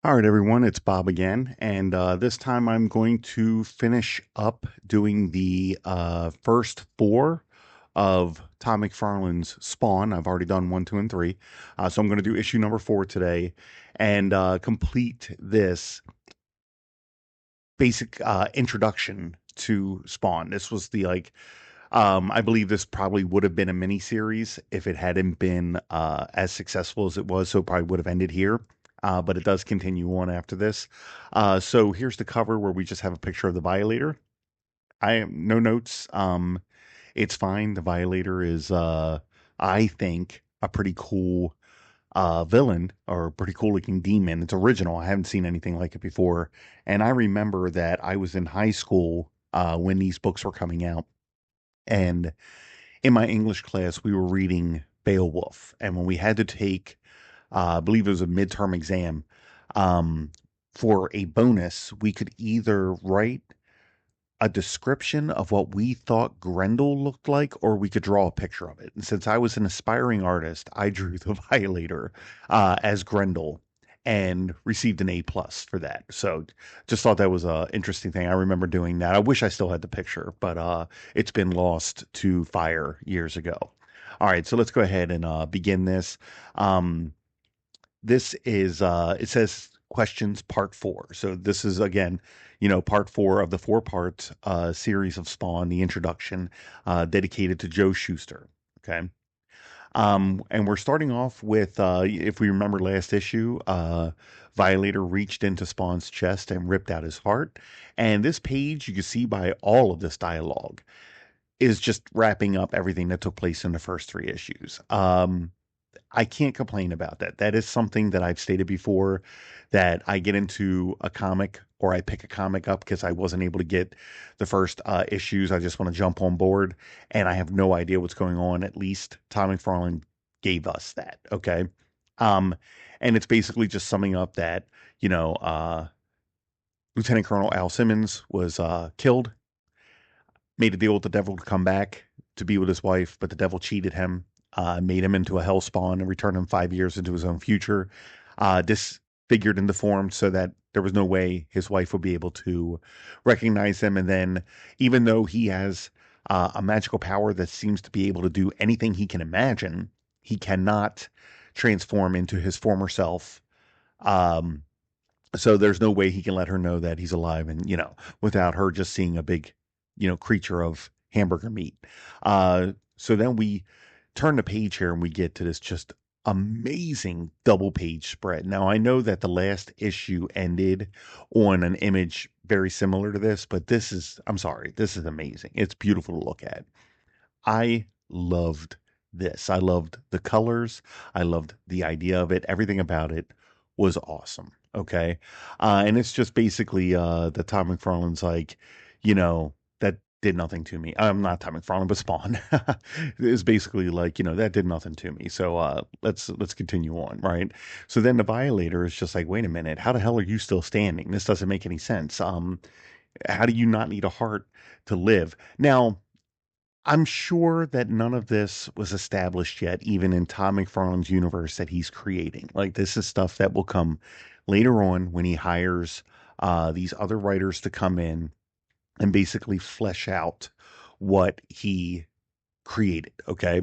All right, everyone, it's Bob again, and this time I'm going to finish up doing the first four of Todd McFarlane's Spawn. I've already done one, two, and three, so I'm going to do issue number four today and complete this basic introduction to Spawn. This was the I believe this probably would have been a mini series if it hadn't been as successful as it was. So it probably would have ended here. But it does continue on after this. So here's the cover where we just have a picture of the Violator. I have no notes. It's fine. The Violator is, I think, a pretty cool villain or a pretty cool looking demon. It's original. I haven't seen anything like it before. And I remember that I was in high school when these books were coming out. And in my English class, we were reading Beowulf. And when we had to take, I believe it was a midterm exam, um, for a bonus, we could either write a description of what we thought Grendel looked like, or we could draw a picture of it. And since I was an aspiring artist, I drew the Violator as Grendel and received an A+ for that. So just thought that was a interesting thing. I remember doing that. I wish I still had the picture, but it's been lost to fire years ago. All right, so let's go ahead and begin this. Um, this is it says questions part four. So this is again, part four of the four-part series of Spawn, the introduction, dedicated to Joe Shuster. Okay. And we're starting off with, if we remember last issue, Violator reached into Spawn's chest and ripped out his heart. And this page, you can see by all of this dialogue, is just wrapping up everything that took place in the first three issues. I can't complain about that. That is something that I've stated before, that I get into a comic or I pick a comic up because I wasn't able to get the first issues. I just want to jump on board and I have no idea what's going on. At least Todd McFarlane gave us that. Okay. Um, and it's basically just summing up that, you know, uh, Lieutenant Colonel Al Simmons was killed, made a deal with the devil to come back to be with his wife, but the devil cheated him, made him into a hellspawn, and returned him 5 years into his own future, disfigured and deformed so that there was no way his wife would be able to recognize him. And then, even though he has a magical power that seems to be able to do anything he can imagine, he cannot transform into his former self. Um, so there's no way he can let her know that he's alive, and without her just seeing a big creature of hamburger meat. So then we turn the page here and we get to this just amazing double page spread. Now I know that the last issue ended on an image very similar to this, but this is, I'm sorry, this is amazing. It's beautiful to look at. I loved this. I loved the colors. I loved the idea of it. Everything about it was awesome. Okay. And it's just basically the Todd McFarlane's like, that did nothing to me. I'm not Todd McFarlane, but Spawn is basically like, that did nothing to me. So let's continue on, right? So then the Violator is just like, wait a minute, how the hell are you still standing? This doesn't make any sense. How do you not need a heart to live? Now, I'm sure that none of this was established yet, even in Todd McFarlane's universe that he's creating. Like, this is stuff that will come later on when he hires these other writers to come in and basically flesh out what he created. Okay.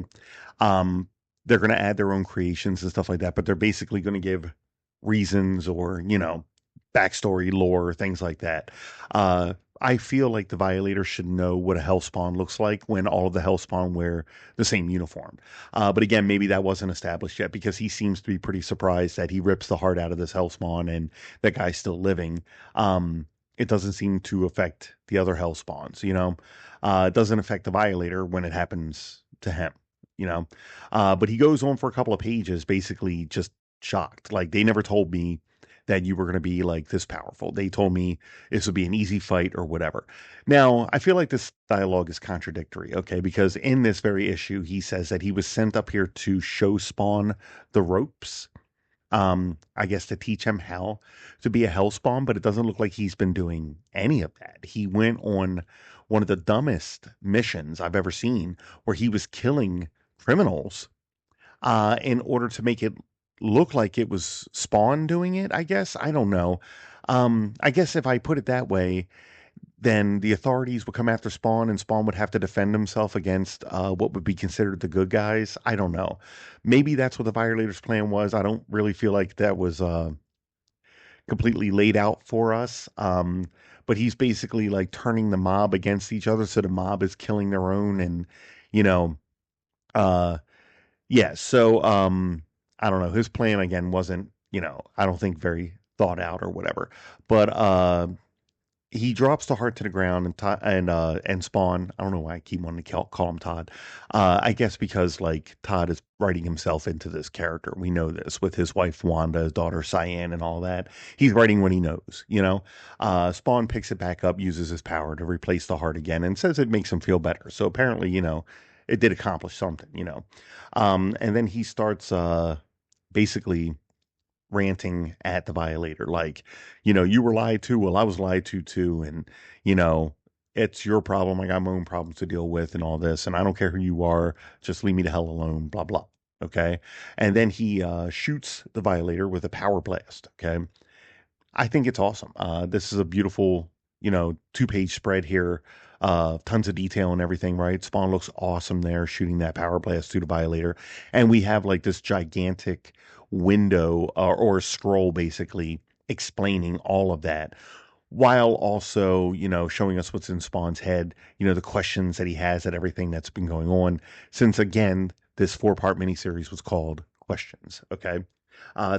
Um, they're going to add their own creations and stuff like that, but they're basically going to give reasons or, backstory, lore, things like that. I feel like the Violator should know what a Hellspawn looks like when all of the Hellspawn wear the same uniform. But again, maybe that wasn't established yet because he seems to be pretty surprised that he rips the heart out of this Hellspawn and that guy's still living. It doesn't seem to affect the other Hellspawns. It doesn't affect the Violator when it happens to him, you know. But he goes on for a couple of pages, basically just shocked. Like, they never told me that you were going to be like this powerful. They told me this would be an easy fight or whatever. Now, I feel like this dialogue is contradictory, okay? Because in this very issue, he says that he was sent up here to show Spawn the ropes. I guess to teach him how to be a Hellspawn, but it doesn't look like he's been doing any of that. He went on one of the dumbest missions I've ever seen, where he was killing criminals in order to make it look like it was Spawn doing it, I guess. I don't know. I guess if I put it that way, then the authorities would come after Spawn and Spawn would have to defend himself against what would be considered the good guys. I don't know. Maybe that's what the Violators' plan was. I don't really feel like that was completely laid out for us. But he's basically like turning the mob against each other. So the mob is killing their own. And, you know, uh, yeah. So I don't know. His plan, again, wasn't, I don't think very thought out or whatever. But he drops the heart to the ground and Spawn. I don't know why I keep wanting to call him Todd. I guess because like Todd is writing himself into this character. We know this with his wife Wanda, his daughter Cyan, and all that. He's writing what he knows. Spawn picks it back up, uses his power to replace the heart again, and says it makes him feel better. So apparently, it did accomplish something. And then he starts basically ranting at the violator like, you were lied to, well, I was lied to too, and you know it's your problem, I got my own problems to deal with and all this, and I don't care who you are, just leave me the hell alone, blah blah. Okay. And then he shoots the violator with a power blast. Okay. I think it's awesome. This is a beautiful, 2-page spread here. Tons of detail and everything, right? Spawn looks awesome there, shooting that power blast through the Violator. And we have like this gigantic window or scroll basically explaining all of that while also, showing us what's in Spawn's head, the questions that he has at everything that's been going on. Since again, this 4-part miniseries was called Questions. Okay.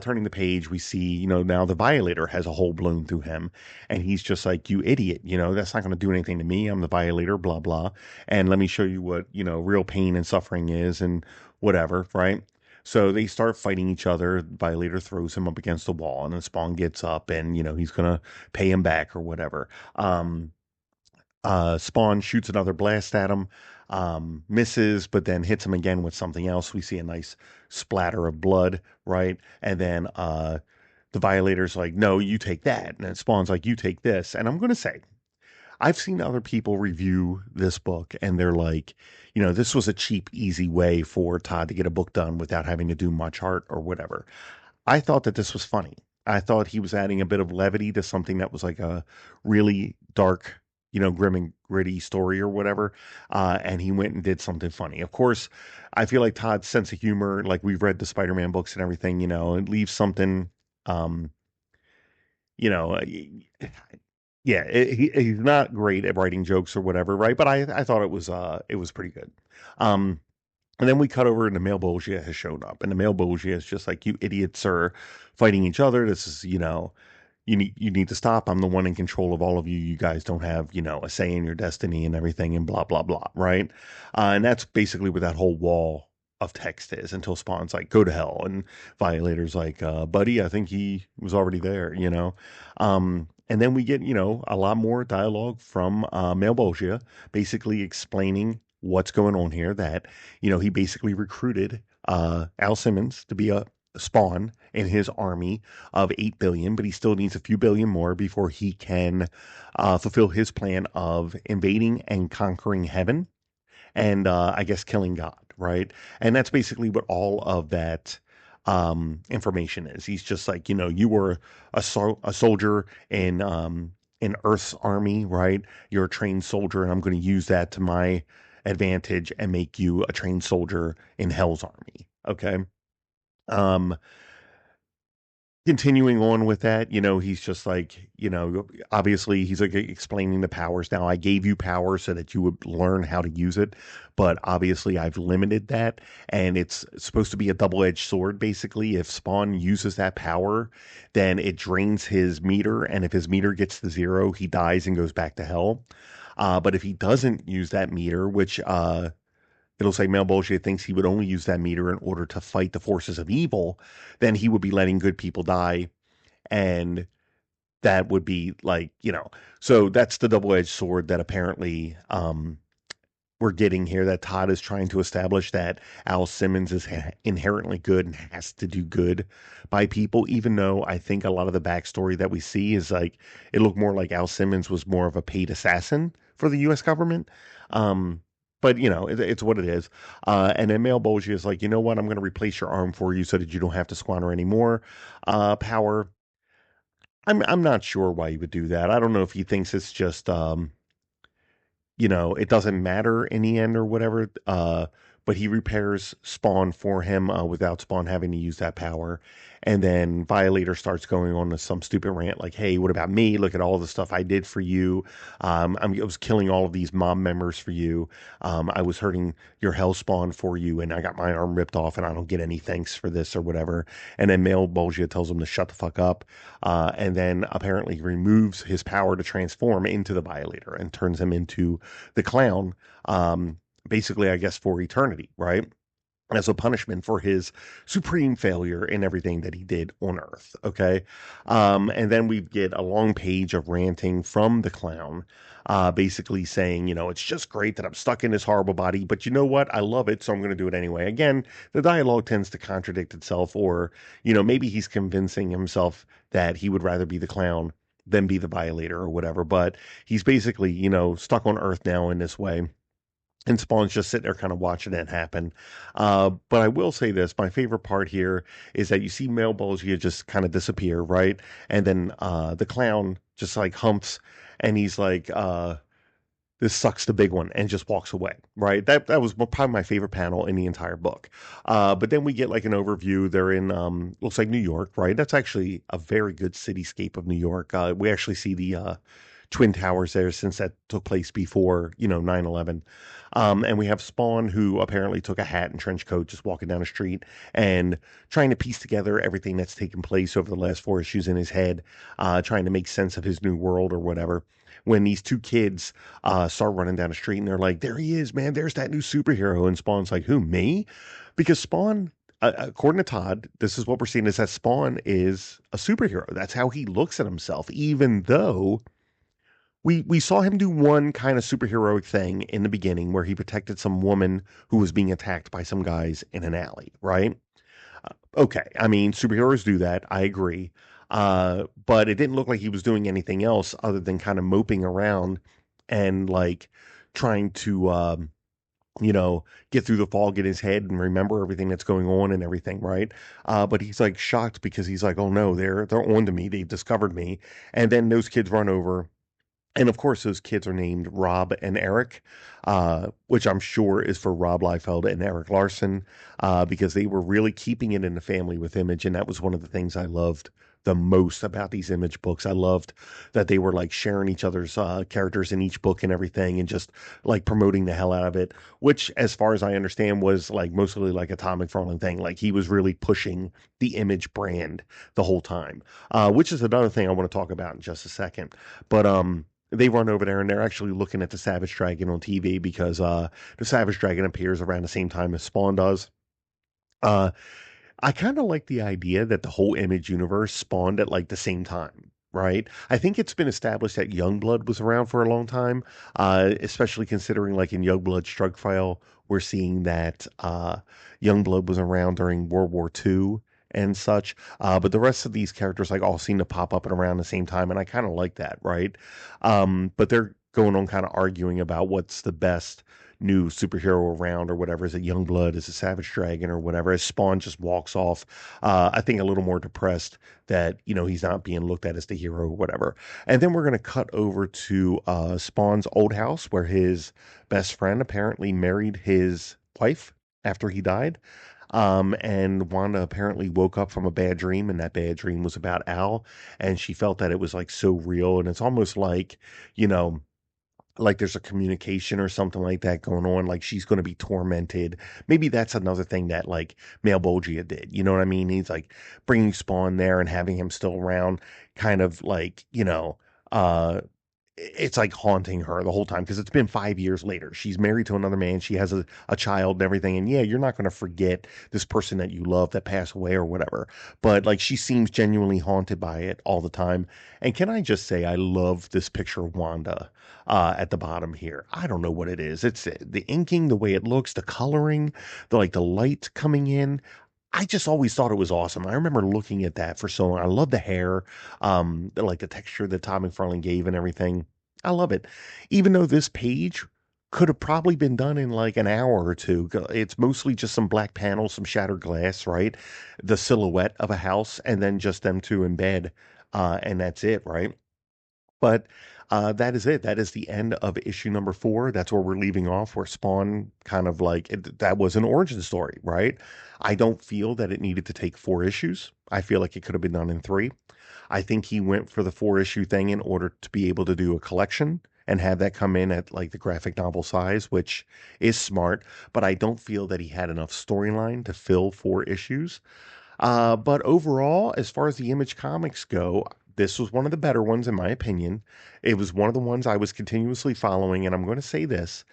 Turning the page, we see, now the Violator has a hole blown through him, and he's just like, you idiot, that's not going to do anything to me. I'm the Violator, blah, blah. And let me show you what, real pain and suffering is and whatever, right? So they start fighting each other. Violator throws him up against the wall, and then Spawn gets up and, he's going to pay him back or whatever. Spawn shoots another blast at him, misses, but then hits him again with something else. We see a nice splatter of blood, right? And then the Violator's like, no, you take that. And then Spawn's like, you take this. And I'm going to say, I've seen other people review this book, and they're like, this was a cheap, easy way for Todd to get a book done without having to do much art or whatever. I thought that this was funny. I thought he was adding a bit of levity to something that was like a really dark, grim and gritty story or whatever. And he went and did something funny. Of course, I feel like Todd's sense of humor, like we've read the Spider-Man books and everything, it leaves something, um, you know, uh, yeah, he's not great at writing jokes or whatever, right? But I thought it was pretty good. Um, and then we cut over and the male Bolgia has shown up. And the male Bolgia is just like, you idiots are fighting each other. This is, you need to stop. I'm the one in control of all of you. You guys don't have, a say in your destiny and everything and blah, blah, blah. Right. And that's basically what that whole wall of text is until Spawn's like, go to hell. And Violator's like, buddy, I think he was already there. And then we get, a lot more dialogue from Male Bolgia, basically explaining what's going on here, that, he basically recruited Al Simmons to be a Spawn in his army of 8 billion, but he still needs a few billion more before he can fulfill his plan of invading and conquering heaven and I guess killing God, right? And that's basically what all of that information is. He's just like, you were a soldier in Earth's army, right? You're a trained soldier, and I'm going to use that to my advantage and make you a trained soldier in Hell's army. Okay. Um, Continuing on with that, he's just like, obviously he's like explaining the powers. Now, I gave you power so that you would learn how to use it, but obviously I've limited that, and it's supposed to be a double-edged sword. Basically, if Spawn uses that power, then it drains his meter, and if his meter gets to zero, he dies and goes back to hell. But if he doesn't use that meter, which it'll say Malbolgia thinks he would only use that meter in order to fight the forces of evil, then he would be letting good people die. And that would be like, so that's the double-edged sword that apparently we're getting here, that Todd is trying to establish that Al Simmons is inherently good and has to do good by people, even though I think a lot of the backstory that we see is like, it looked more like Al Simmons was more of a paid assassin for the U.S. government. Um, But it's what it is. And then Male Bolgia is like, you know what? I'm going to replace your arm for you so that you don't have to squander any more power. I'm not sure why he would do that. I don't know if he thinks it's just it doesn't matter in the end or whatever. But he repairs Spawn for him without Spawn having to use that power. And then Violator starts going on to some stupid rant like, hey, what about me? Look at all the stuff I did for you. I was killing all of these mob members for you. I was hurting your Hell Spawn for you, and I got my arm ripped off, and I don't get any thanks for this or whatever. And then Male Bolgia tells him to shut the fuck up. And then apparently removes his power to transform into the Violator and turns him into the clown, basically, I guess, for eternity, right? As a punishment for his supreme failure in everything that he did on Earth. Okay. And then we get a long page of ranting from the clown, basically saying, it's just great that I'm stuck in this horrible body, but you know what? I love it, so I'm going to do it anyway. Again, the dialogue tends to contradict itself, or, maybe he's convincing himself that he would rather be the clown than be the Violator or whatever. But he's basically, stuck on Earth now in this way. And Spawn's just sitting there kind of watching it happen. But I will say this, my favorite part here is that you see Male Bolgia just kind of disappear, right? And then the clown just like humps and he's like, this sucks the big one, and just walks away, right? That was probably my favorite panel in the entire book. But then we get like an overview. They're in, looks like New York, right? That's actually a very good cityscape of New York. We actually see the Twin Towers there since that took place before, 9/11. And we have Spawn, who apparently took a hat and trench coat, just walking down the street and trying to piece together everything that's taken place over the last 4 issues in his head, trying to make sense of his new world or whatever. When these two kids start running down the street and they're like, there he is, man, there's that new superhero. And Spawn's like, who, me? Because Spawn, according to Todd, this is what we're seeing is that Spawn is a superhero. That's how he looks at himself, even though we saw him do one kind of superheroic thing in the beginning where he protected some woman who was being attacked by some guys in an alley, right? Okay, I mean, superheroes do that. I agree. But it didn't look like he was doing anything else other than kind of moping around and like trying to, get through the fog in his head and remember everything that's going on and everything, right? But he's like shocked because he's like, oh no, they're on to me. They've discovered me. And then those kids run over, and of course, those kids are named Rob and Eric, which I'm sure is for Rob Liefeld and Eric Larson, because they were really keeping it in the family with Image. And that was one of the things I loved the most about these Image books. I loved that they were like sharing each other's characters in each book and everything and just like promoting the hell out of it, which, as far as I understand, was like mostly like a Todd McFarlane thing. Like he was really pushing the Image brand the whole time, which is another thing I want to talk about in just a second. But, they run over there and they're actually looking at the Savage Dragon on TV because the Savage Dragon appears around the same time as Spawn does. Uh, I kind of like the idea that the whole Image universe spawned at like the same time, right? I think it's been established that Youngblood was around for a long time, especially considering like in Youngblood Strugfile, we're seeing that Youngblood was around during World War II and such. But the rest of these characters like all seem to pop up at around the same time, and I kind of like that, right? But they're going on kind of arguing about what's the best new superhero around or whatever. Is it Youngblood? Is it Savage Dragon or whatever? As Spawn just walks off, I think a little more depressed that, he's not being looked at as the hero or whatever. And then we're going to cut over to Spawn's old house where his best friend apparently married his wife after he died. And Wanda apparently woke up from a bad dream, and that bad dream was about Al, and she felt that it was like so real, and it's almost you know, like there's a communication or something like that going on, like she's going to be tormented. Maybe that's another thing that like Male Bolgia did. You know what I mean? He's like bringing Spawn there and having him still around, kind of like it's like haunting her the whole time because it's been 5 years later. She's married to another man. She has a child and everything. And yeah, you're not going to forget this person that you love that passed away or whatever. But like she seems genuinely haunted by it all the time. And can I just say, I love this picture of Wanda at the bottom here. I don't know what it is. It's the inking, the way it looks, the coloring, the light coming in. I just always thought it was awesome. I remember looking at that for so long. I love the hair, the texture that Todd McFarlane gave and everything. I love it. Even though this page could have probably been done in like an hour or two. It's mostly just some black panels, some shattered glass, right? The silhouette of a house, and then just them two in bed, and that's it, right? But that is it. That is the end of issue number 4. That's where we're leaving off, where Spawn kind of like that was an origin story, right? I don't feel that it needed to take 4 issues. I feel like it could have been done in 3. I think he went for the 4 issue thing in order to be able to do a collection and have that come in at like the graphic novel size, which is smart. But I don't feel that he had enough storyline to fill 4 issues. But overall, as far as the Image comics go, this was one of the better ones, in my opinion. It was one of the ones I was continuously following, and I'm going to say this: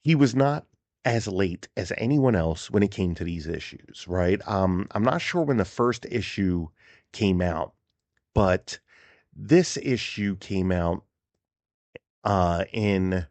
he was not as late as anyone else when it came to these issues, right? I'm not sure when the first issue came out, but this issue came out in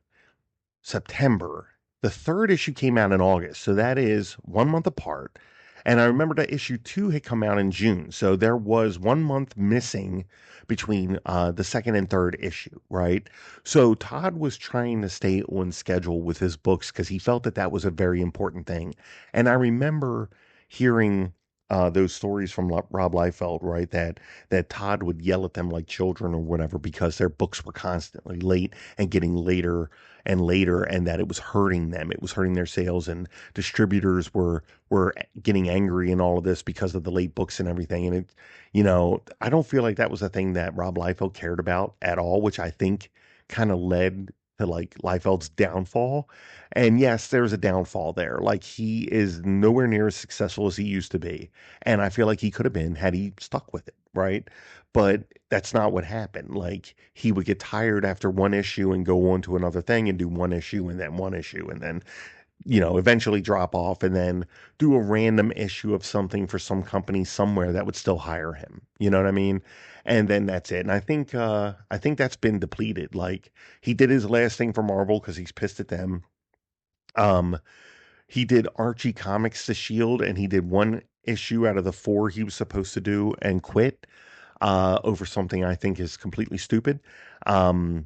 September. The third issue came out in August, so that is 1 month apart. And I remember that issue 2 had come out in June, so there was 1 month missing between the second and third issue, right? So Todd was trying to stay on schedule with his books because he felt that that was a very important thing. And I remember hearing those stories from Rob Liefeld, right? That Todd would yell at them like children or whatever because their books were constantly late and getting later and later, and that it was hurting them. It was hurting their sales, and distributors were getting angry and all of this because of the late books and everything. And it, I don't feel like that was a thing that Rob Liefeld cared about at all, which I think kind of led to like Liefeld's downfall. And yes, there's a downfall there. Like he is nowhere near as successful as he used to be, and I feel like he could have been had he stuck with it, right? But that's not what happened. Like he would get tired after 1 issue and go on to another thing and do 1 issue and then 1 issue and then eventually drop off and then do a random issue of something for some company somewhere that would still hire him. You know what I mean? And then that's it. And I think that's been depleted. Like he did his last thing for Marvel because he's pissed at them. Um, he did Archie Comics to Shield, and he did 1 issue out of the 4 he was supposed to do and quit over something I think is completely stupid. Um,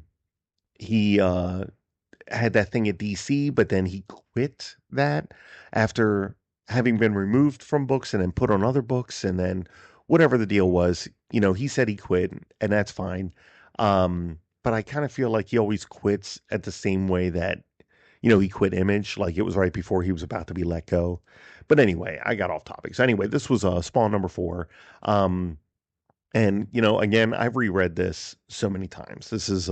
he had that thing at DC, but then he quit that after having been removed from books and then put on other books, and then whatever the deal was, he said he quit, and that's fine. But I kind of feel like he always quits at the same way that he quit Image, like it was right before he was about to be let go. But anyway, I got off topic. So anyway, this was Spawn number 4. And again, I've reread this so many times. This is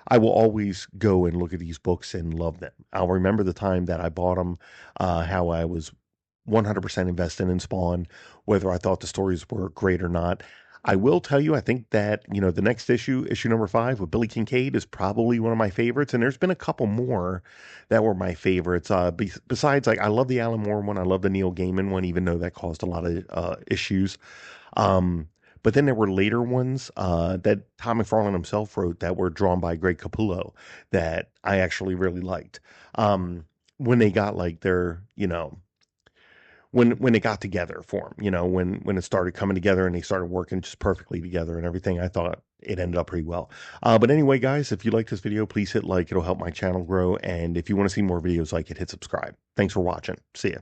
I will always go and look at these books and love them. I'll remember the time that I bought them, how I was 100% invested in Spawn, whether I thought the stories were great or not. I will tell you, I think that, the next issue, issue number 5 with Billy Kincaid, is probably one of my favorites. And there's been a couple more that were my favorites. Besides, like, I love the Alan Moore one. I love the Neil Gaiman one, even though that caused a lot of issues. Um, but then there were later ones that Todd McFarlane himself wrote that were drawn by Greg Capullo that I actually really liked. When they got like their, when it got together for them, when it started coming together and they started working just perfectly together and everything, I thought it ended up pretty well. But anyway, guys, if you like this video, please hit like. It'll help my channel grow. And if you want to see more videos like it, hit subscribe. Thanks for watching. See ya.